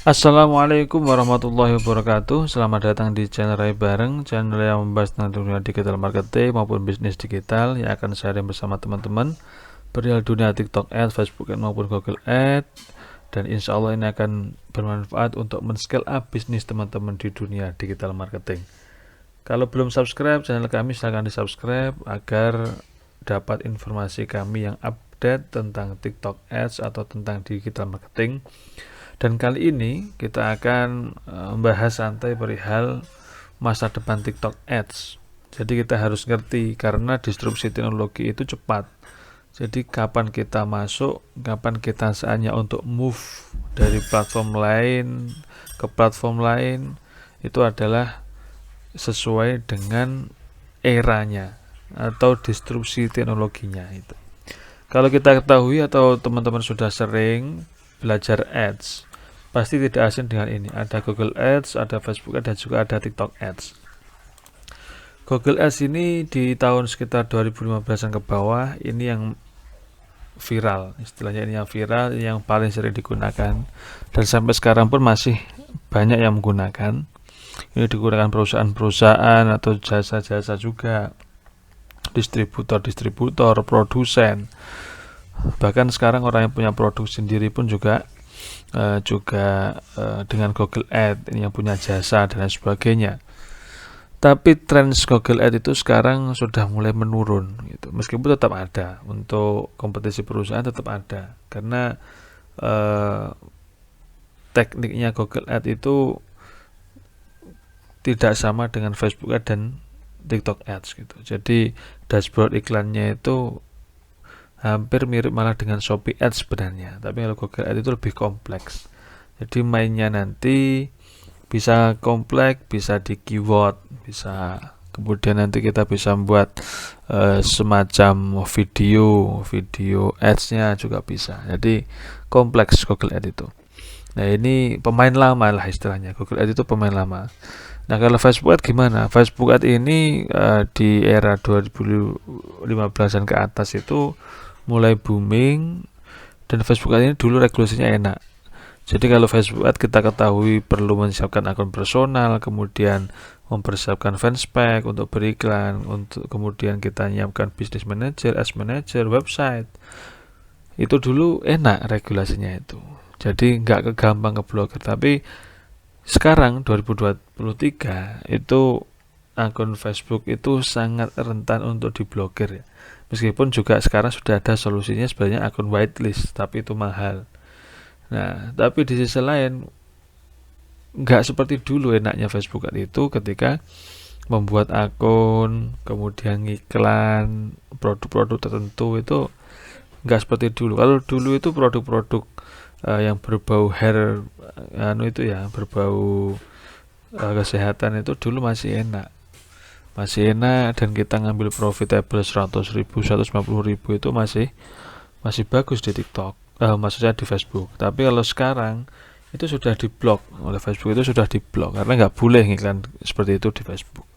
Assalamualaikum warahmatullahi wabarakatuh. Selamat datang di channel Ray Bareng, channel yang membahas tentang dunia digital marketing maupun bisnis digital yang akan sharing bersama teman-teman perihal dunia TikTok Ads, Facebook Ads maupun Google Ads. Dan insya Allah ini akan bermanfaat untuk men-scale up bisnis teman-teman di dunia digital marketing. Kalau belum subscribe channel kami, silahkan di subscribe agar dapat informasi kami yang update tentang TikTok Ads atau tentang digital marketing. Dan kali ini kita akan membahas santai perihal masa depan TikTok Ads. Jadi kita harus ngerti karena disrupsi teknologi itu cepat. Jadi kapan kita masuk, kapan kita saatnya untuk move dari platform lain ke platform lain, itu adalah sesuai dengan eranya atau disrupsi teknologinya itu. Kalau kita ketahui atau teman-teman sudah sering belajar ads, pasti tidak asing dengan ini. Ada Google Ads, ada Facebook Ads, dan juga ada TikTok Ads. Google Ads ini di tahun sekitar 2015an ke bawah, ini yang viral, istilahnya ini yang viral, yang paling sering digunakan, dan sampai sekarang pun masih banyak yang menggunakan. Ini digunakan perusahaan-perusahaan atau jasa-jasa juga, distributor, produsen. Bahkan sekarang orang yang punya produk sendiri pun juga dengan Google Ads, ini yang punya jasa dan lain sebagainya. Tapi tren Google Ads itu sekarang sudah mulai menurun gitu. Meskipun tetap ada untuk kompetisi perusahaan, tetap ada karena tekniknya Google Ads itu tidak sama dengan Facebook Ads dan TikTok Ads gitu. Jadi dashboard iklannya itu hampir mirip malah dengan Shopee Ads sebenarnya, tapi kalau Google Ads itu lebih kompleks. Jadi mainnya nanti bisa kompleks, bisa di keyword, bisa kemudian nanti kita bisa membuat semacam video ads-nya juga bisa. Jadi kompleks Google Ads itu. Nah, ini pemain lama lah istilahnya. Google Ads itu pemain lama. Nah, kalau Facebook Ads gimana? Facebook Ads ini di era 2015an ke atas itu mulai booming, dan Facebook Ads ini dulu regulasinya enak. Jadi kalau Facebook Ads kita ketahui perlu menyiapkan akun personal, kemudian mempersiapkan fanspage untuk beriklan, untuk kemudian kita nyiapkan business manager, ads manager, website. Itu dulu enak regulasinya itu. Jadi nggak kegampang ke blogger. Tapi sekarang 2023 itu akun Facebook itu sangat rentan untuk diblokir ya. Meskipun juga sekarang sudah ada solusinya sebenarnya akun whitelist, tapi itu mahal. Nah, tapi di sisi lain nggak seperti dulu enaknya Facebook itu ketika membuat akun, kemudian iklan produk-produk tertentu, itu nggak seperti dulu. Kalau dulu itu produk-produk yang berbau hair, itu ya, berbau kesehatan, itu dulu masih enak dan kita ngambil profitable 100.000, 150.000 itu masih bagus di TikTok, maksudnya di Facebook. Tapi kalau sekarang itu sudah diblok oleh Facebook, itu sudah diblok karena nggak boleh iklan seperti itu di Facebook.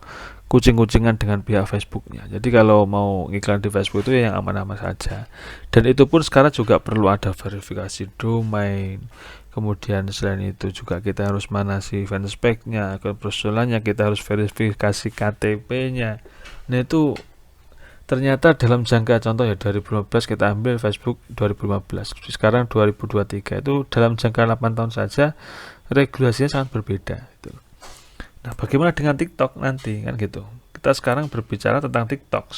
Kucing-kucingan dengan pihak Facebooknya. Jadi kalau mau iklan di Facebook itu yang aman-aman saja. Dan itu pun sekarang juga perlu ada verifikasi domain. Kemudian selain itu juga kita harus manasi fanspage-nya, akun personalnya, kita harus verifikasi KTP-nya. Nah, itu ternyata dalam jangka contoh ya 2015 kita ambil Facebook 2015. Sekarang 2023 itu dalam jangka 8 tahun saja regulasinya sangat berbeda gitu. Nah, bagaimana dengan TikTok nanti kan gitu. Kita sekarang berbicara tentang TikTok.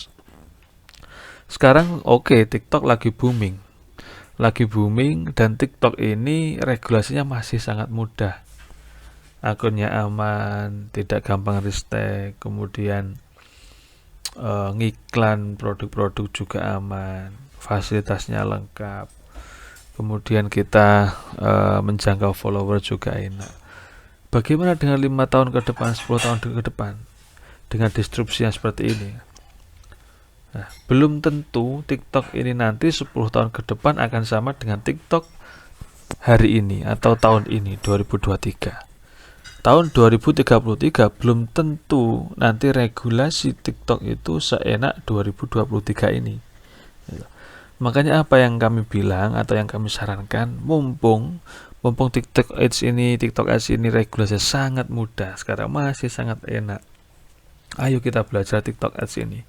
Sekarang TikTok lagi booming dan TikTok ini regulasinya masih sangat mudah. Akunnya aman, tidak gampang ristek, kemudian ngiklan produk-produk juga aman, fasilitasnya lengkap, kemudian kita menjangkau follower juga enak. Bagaimana dengan 5 tahun ke depan, 10 tahun ke depan dengan disrupsi yang seperti ini? Nah, belum tentu TikTok ini nanti 10 tahun ke depan akan sama dengan TikTok hari ini atau tahun ini 2023. Tahun 2033 belum tentu nanti regulasi TikTok itu seenak 2023 ini. Makanya apa yang kami bilang atau yang kami sarankan, mumpung mumpung TikTok Ads ini regulasinya sangat mudah, sekarang masih sangat enak. Ayo kita belajar TikTok Ads ini.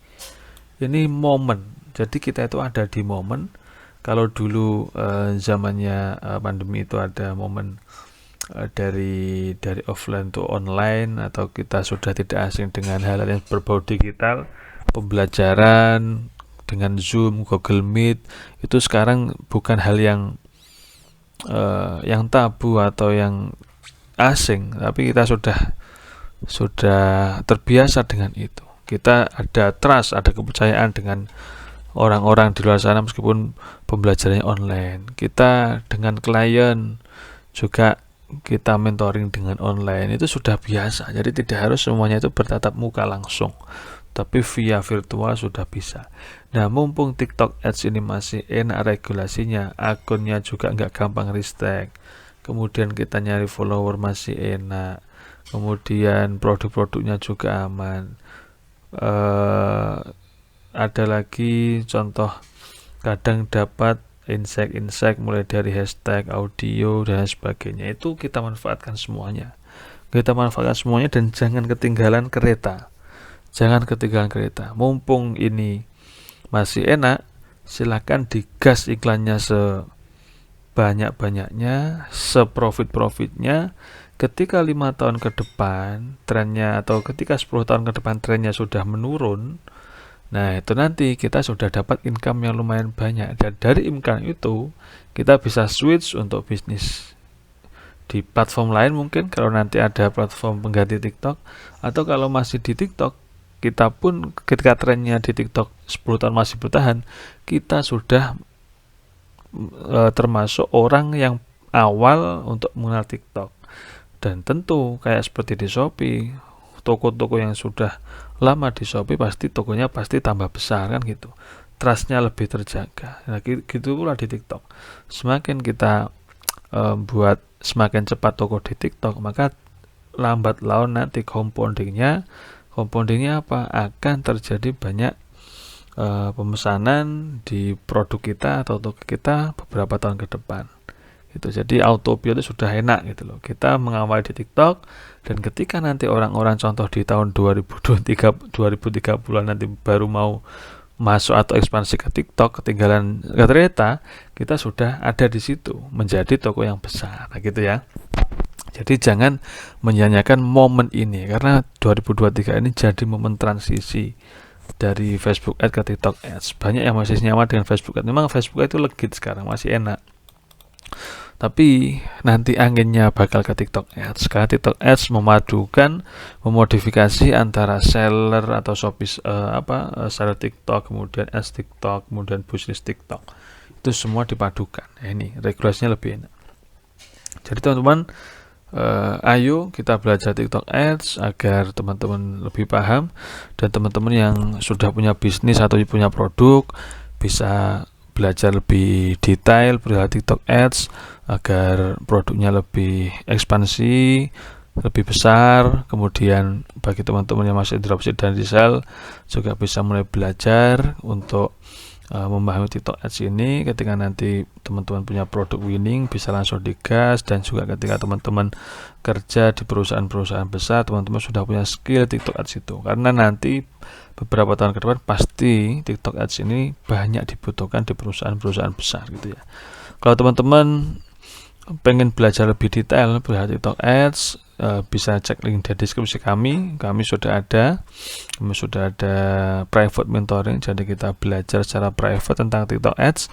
Ini momen. Jadi kita itu ada di momen. Kalau dulu zamannya pandemi itu ada momen dari offline to online, atau kita sudah tidak asing dengan hal-hal yang berbau digital, pembelajaran dengan Zoom, Google Meet, itu sekarang bukan hal yang tabu atau yang asing, tapi kita sudah terbiasa dengan itu. Kita ada trust, ada kepercayaan dengan orang-orang di luar sana meskipun pembelajarannya online. Kita dengan klien juga kita mentoring dengan online, itu sudah biasa. Jadi tidak harus semuanya itu bertatap muka langsung, tapi via virtual sudah bisa. Nah, mumpung TikTok Ads ini masih enak regulasinya, akunnya juga nggak gampang restrike, kemudian kita nyari follower masih enak, kemudian produk-produknya juga aman. Ada lagi contoh, kadang dapat insight mulai dari hashtag, audio, dan sebagainya. Itu kita manfaatkan semuanya. Dan jangan ketinggalan kereta. Mumpung ini masih enak, silakan digas iklannya sebanyak-banyaknya, seprofit-profitnya. Ketika 5 tahun ke depan trennya, atau ketika 10 tahun ke depan trennya sudah menurun, nah itu nanti kita sudah dapat income yang lumayan banyak, dan dari income itu kita bisa switch untuk bisnis di platform lain, mungkin kalau nanti ada platform pengganti TikTok, atau kalau masih di TikTok, kita pun ketika trennya di TikTok 10 tahun masih bertahan, kita sudah termasuk orang yang awal untuk mengenal TikTok. Dan tentu kayak seperti di Shopee, toko-toko yang sudah lama di Shopee pasti tokonya pasti tambah besar kan gitu, trustnya lebih terjaga. Nah gitu pula di TikTok, semakin kita buat semakin cepat toko di TikTok, maka lambat laun nanti compoundingnya apa, akan terjadi banyak pemesanan di produk kita atau toko kita beberapa tahun ke depan gitu. Jadi autopilot itu sudah enak gitu loh, kita mengawali di TikTok, dan ketika nanti orang-orang contoh di tahun 2030 nanti baru mau masuk atau ekspansi ke TikTok, ketinggalan kereta, kita sudah ada di situ menjadi toko yang besar. Nah gitu ya. Jadi jangan menyanyiakan momen ini, karena 2023 ini jadi momen transisi dari Facebook Ads ke TikTok Ads. Banyak yang masih nyaman dengan Facebook Ads. Memang Facebook Ads itu legit sekarang, masih enak. Tapi nanti anginnya bakal ke TikTok Ads, karena TikTok Ads memodifikasi antara seller atau Shopee seller TikTok, kemudian Ads TikTok, kemudian bisnis TikTok. Itu semua dipadukan. Nah, ini regulasinya lebih enak. Jadi teman-teman, ayo kita belajar TikTok Ads agar teman-teman lebih paham, dan teman-teman yang sudah punya bisnis atau punya produk bisa belajar lebih detail perihal TikTok Ads agar produknya lebih ekspansi, lebih besar. Kemudian bagi teman-teman yang masih dropship dan resell juga bisa mulai belajar untuk memahami TikTok Ads ini. Ketika nanti teman-teman punya produk winning, bisa langsung digas. Dan juga ketika teman-teman kerja di perusahaan-perusahaan besar, teman-teman sudah punya skill TikTok Ads itu, karena nanti beberapa tahun ke depan pasti TikTok Ads ini banyak dibutuhkan di perusahaan-perusahaan besar gitu ya. Kalau teman-teman pengen belajar lebih detail perihal TikTok Ads, bisa cek link di deskripsi kami sudah ada private mentoring. Jadi kita belajar secara private tentang TikTok Ads,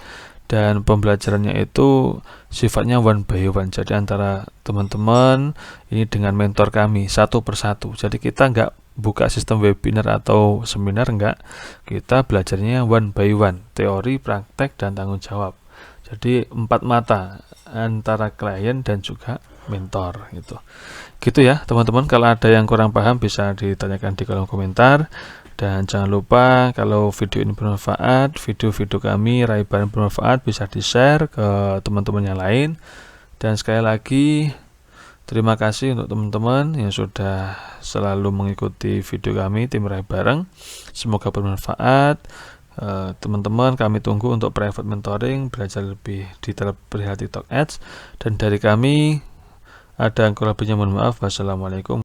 dan pembelajarannya itu sifatnya one by one. Jadi antara teman-teman ini dengan mentor kami satu persatu. Jadi kita nggak buka sistem webinar atau seminar, enggak, kita belajarnya one by one, teori, praktek, dan tanggung jawab. Jadi 4 mata antara klien dan juga mentor gitu ya teman-teman. Kalau ada yang kurang paham bisa ditanyakan di kolom komentar, dan jangan lupa kalau video ini bermanfaat, video-video kami Rai Baran bermanfaat, bisa di-share ke teman-teman yang lain. Dan sekali lagi terima kasih untuk teman-teman yang sudah selalu mengikuti video kami tim Rai Bareng. Semoga bermanfaat. teman-teman kami tunggu untuk private mentoring, belajar lebih detail perihal TikTok Ads, dan dari kami ada yang kurang lebihnya mohon maaf. Wassalamualaikum.